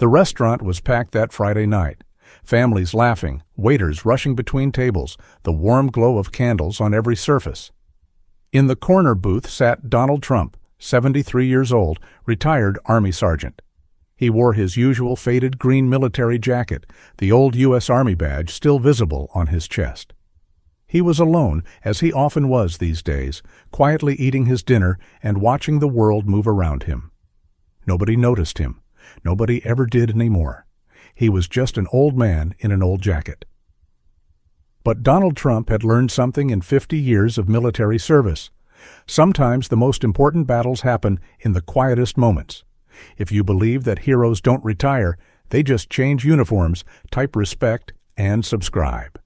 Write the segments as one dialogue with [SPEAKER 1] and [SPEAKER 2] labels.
[SPEAKER 1] The restaurant was packed that Friday night. Families laughing, waiters rushing between tables, the warm glow of candles on every surface. In the corner booth sat Donald Trump, 73 years old, retired Army sergeant. He wore his usual faded green military jacket, the old U.S. Army badge still visible on his chest. He was alone, as he often was these days, quietly eating his dinner and watching the world move around him. Nobody noticed him. Nobody ever did anymore. He was just an old man in an old jacket. But Donald Trump had learned something in 50 years of military service. Sometimes the most important battles happen in the quietest moments. If you believe that heroes don't retire, they just change uniforms, type respect, and subscribe.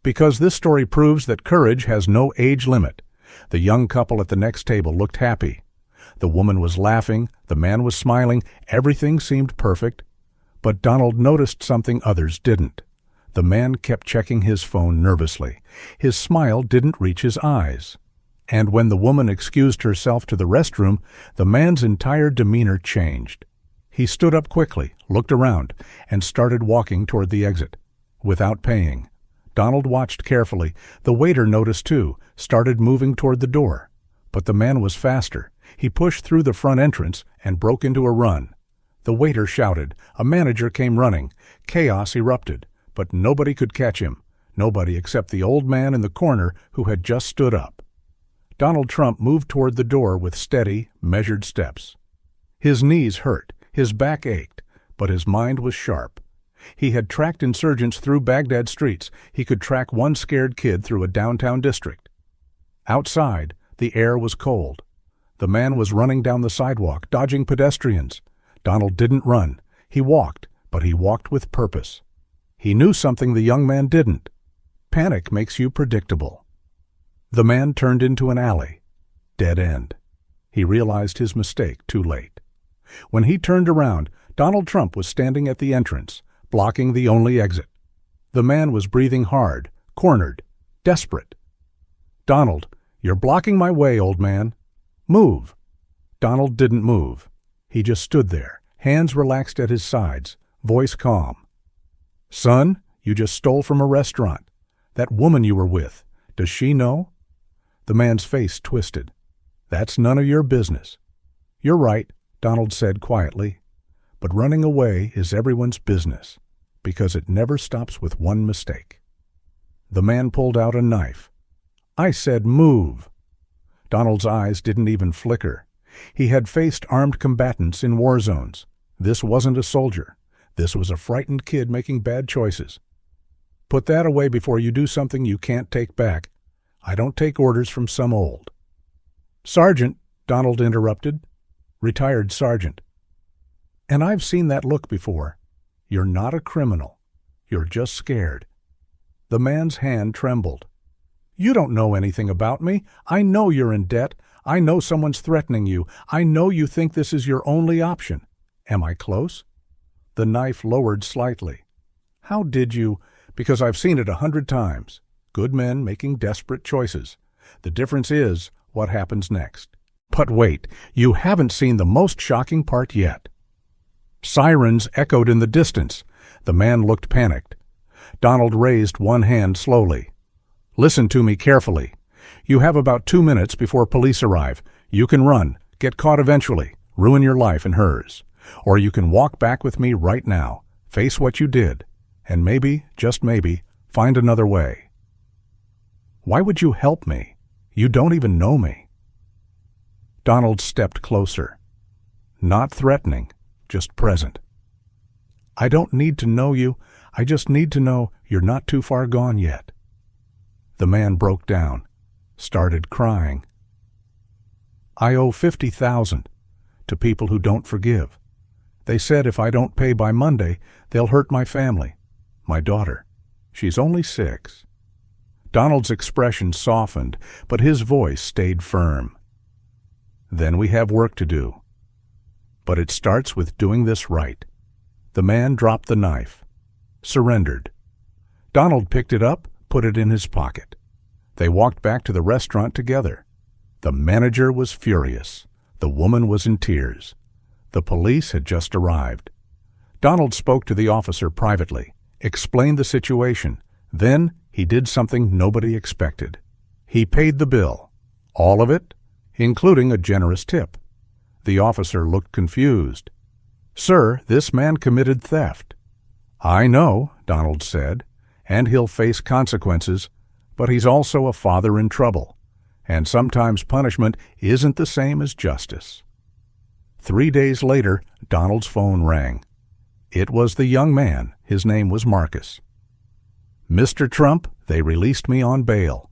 [SPEAKER 1] Because this story proves that courage has no age limit. The young couple at the next table looked happy. The woman was laughing, the man was smiling, everything seemed perfect. But Donald noticed something others didn't. The man kept checking his phone nervously. His smile didn't reach his eyes. And when the woman excused herself to the restroom, the man's entire demeanor changed. He stood up quickly, looked around, and started walking toward the exit. Without paying. Donald watched carefully. The waiter noticed too, started moving toward the door. But the man was faster. He pushed through the front entrance and broke into a run. The waiter shouted. A manager came running. Chaos erupted, but nobody could catch him. Nobody except the old man in the corner who had just stood up. Donald Trump moved toward the door with steady, measured steps. His knees hurt, his back ached, but his mind was sharp. He had tracked insurgents through Baghdad streets. He could track one scared kid through a downtown district. Outside, the air was cold. The man was running down the sidewalk, dodging pedestrians. Donald didn't run. He walked, but he walked with purpose. He knew something the young man didn't. Panic makes you predictable. The man turned into an alley. Dead end. He realized his mistake too late. When he turned around, Donald Trump was standing at the entrance, blocking the only exit. The man was breathing hard, cornered, desperate. "Donald, you're blocking my way, old man. Move." Donald didn't move. He just stood there, hands relaxed at his sides, voice calm. "Son, you just stole from a restaurant. That woman you were with, does she know?" The man's face twisted. "That's none of your business." "You're right," Donald said quietly. "But running away is everyone's business, because it never stops with one mistake." The man pulled out a knife. "I said move." Donald's eyes didn't even flicker. He had faced armed combatants in war zones. This wasn't a soldier. This was a frightened kid making bad choices. "Put that away before you do something you can't take back. I don't take orders from some old." "Sergeant," Donald interrupted. "Retired sergeant." "And I've seen that look before. You're not a criminal. You're just scared." The man's hand trembled. "You don't know anything about me. I know you're in debt. I know someone's threatening you. I know you think this is your only option. Am I close?" The knife lowered slightly. "How did you—" "Because I've seen it 100 times. Good men making desperate choices. The difference is what happens next." "But wait, you haven't seen the most shocking part yet." Sirens echoed in the distance. The man looked panicked. Donald raised one hand slowly. "Listen to me carefully. You have about 2 minutes before police arrive. You can run, get caught eventually, ruin your life and hers. Or you can walk back with me right now, face what you did, and maybe, just maybe, find another way." "Why would you help me? You don't even know me." Donald stepped closer. Not threatening, just present. "I don't need to know you. I just need to know you're not too far gone yet." The man broke down, started crying. "I owe $50,000 to people who don't forgive. They said if I don't pay by Monday, they'll hurt my family, my daughter. She's only 6. Donald's expression softened, but his voice stayed firm. "Then we have work to do. But it starts with doing this right." The man dropped the knife, surrendered. Donald picked it up, put it in his pocket. They walked back to the restaurant together. The manager was furious. The woman was in tears. The police had just arrived. Donald spoke to the officer privately, explained the situation. Then he did something nobody expected. He paid the bill. All of it, including a generous tip. The officer looked confused. "Sir, this man committed theft." "I know," Donald said, "and he'll face consequences, but he's also a father in trouble, and sometimes punishment isn't the same as justice." 3 days later, Donald's phone rang. It was the young man. His name was Marcus. "Mr. Trump, they released me on bail.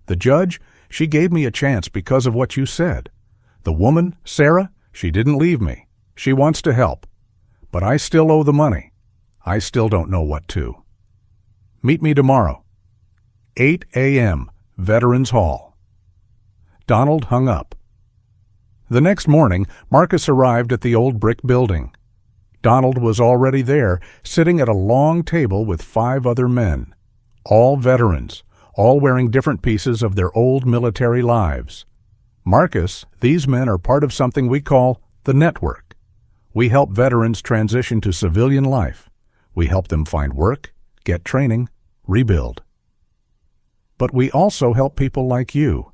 [SPEAKER 1] The judge, she gave me a chance because of what you said. The woman, Sarah, she didn't leave me. She wants to help. But I still owe the money. I still don't know what to. Meet me tomorrow. 8 a.m., Veterans Hall." Donald hung up. The next morning, Marcus arrived at the old brick building. Donald was already there, sitting at a long table with 5 other men, all veterans, all wearing different pieces of their old military lives. "Marcus, these men are part of something we call the Network. We help veterans transition to civilian life. We help them find work, get training, rebuild. But we also help people like you,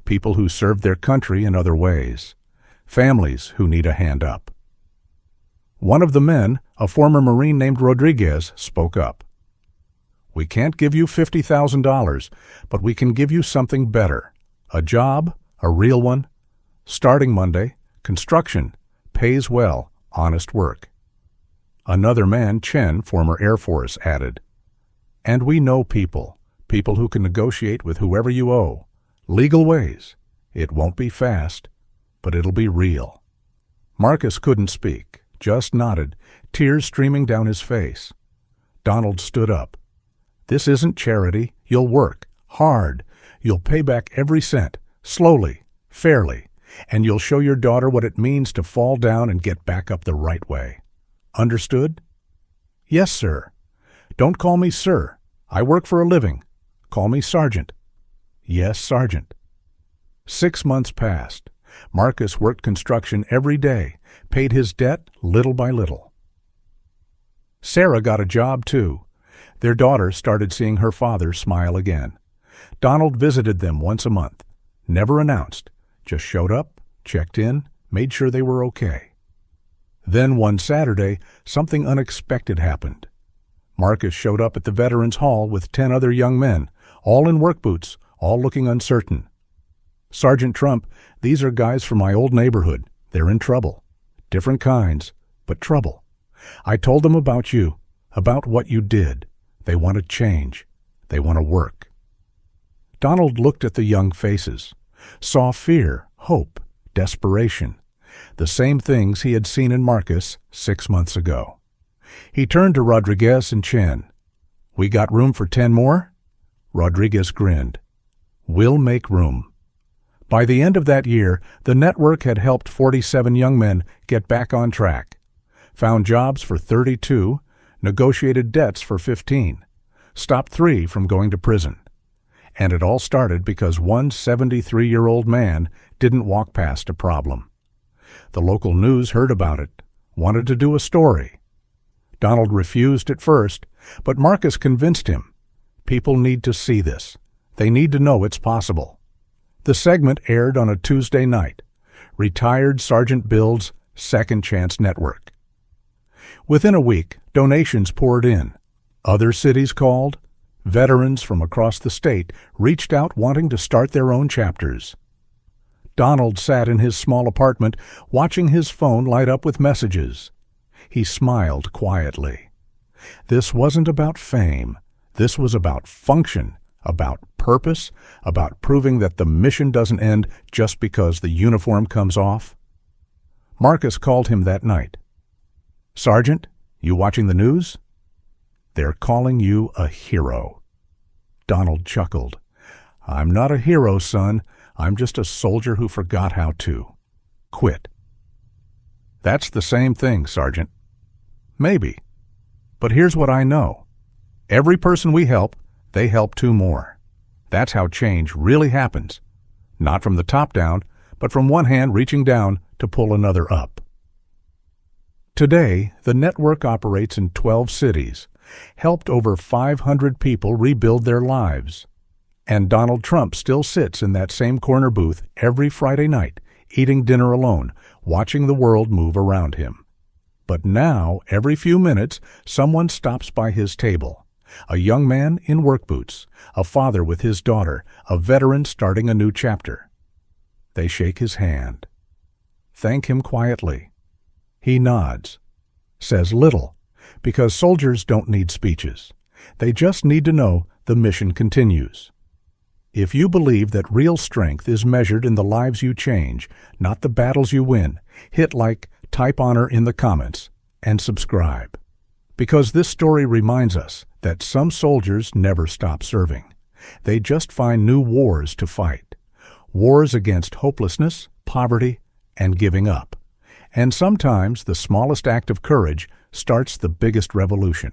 [SPEAKER 1] people who served their country in other ways, families who need a hand up." One of the men, a former Marine named Rodriguez, spoke up. "We can't give you $50,000, but we can give you something better. A job, a real one. Starting Monday, construction, pays well, honest work." Another man, Chen, former Air Force, added, "And we know people who can negotiate with whoever you owe. Legal ways. It won't be fast, but it'll be real." Marcus couldn't speak, just nodded, tears streaming down his face. Donald stood up. "This isn't charity. You'll work hard. You'll pay back every cent, slowly, fairly, and you'll show your daughter what it means to fall down and get back up the right way. Understood?" "Yes, sir." "Don't call me sir. I work for a living. Call me Sergeant." "Yes, Sergeant." 6 months passed. Marcus worked construction every day, paid his debt little by little. Sarah got a job, too. Their daughter started seeing her father smile again. Donald visited them once a month. Never announced, just showed up, checked in, made sure they were okay. Then one Saturday, something unexpected happened. Marcus showed up at the Veterans Hall with 10 other young men, all in work boots, all looking uncertain. "Sergeant Trump, these are guys from my old neighborhood. They're in trouble. Different kinds, but trouble. I told them about you, about what you did. They want to change. They want to work." Donald looked at the young faces, saw fear, hope, desperation, the same things he had seen in Marcus 6 months ago. He turned to Rodriguez and Chen. "We got room for 10 more?" Rodriguez grinned. "We'll make room." By the end of that year, the network had helped 47 young men get back on track, found jobs for 32, negotiated debts for 15, stopped 3 from going to prison. And it all started because one 73-year-old man didn't walk past a problem. The local news heard about it, wanted to do a story. Donald refused at first, but Marcus convinced him. People need to see this. They need to know it's possible. The segment aired on a Tuesday night. Retired Sergeant Bill's Second Chance Network. Within a week, donations poured in. Other cities called. Veterans from across the state reached out wanting to start their own chapters. Donald sat in his small apartment watching his phone light up with messages. He smiled quietly. This wasn't about fame. This was about function, about purpose, about proving that the mission doesn't end just because the uniform comes off. Marcus called him that night. "Sergeant, you watching the news? They're calling you a hero." Donald chuckled. "I'm not a hero, son. I'm just a soldier who forgot how to. Quit." "That's the same thing, Sergeant." "Maybe. But here's what I know. Every person we help, they help 2 more. That's how change really happens. Not from the top down, but from one hand reaching down to pull another up." Today, the network operates in 12 cities, helped over 500 people rebuild their lives. And Donald Trump still sits in that same corner booth every Friday night, eating dinner alone, watching the world move around him. But now, every few minutes, someone stops by his table. A young man in work boots, a father with his daughter, a veteran starting a new chapter. They shake his hand. Thank him quietly. He nods, says little, because soldiers don't need speeches. They just need to know the mission continues. If you believe that real strength is measured in the lives you change, not the battles you win, hit like, type honor in the comments, and subscribe. Because this story reminds us that some soldiers never stop serving. They just find new wars to fight. Wars against hopelessness, poverty, and giving up. And sometimes the smallest act of courage starts the biggest revolution.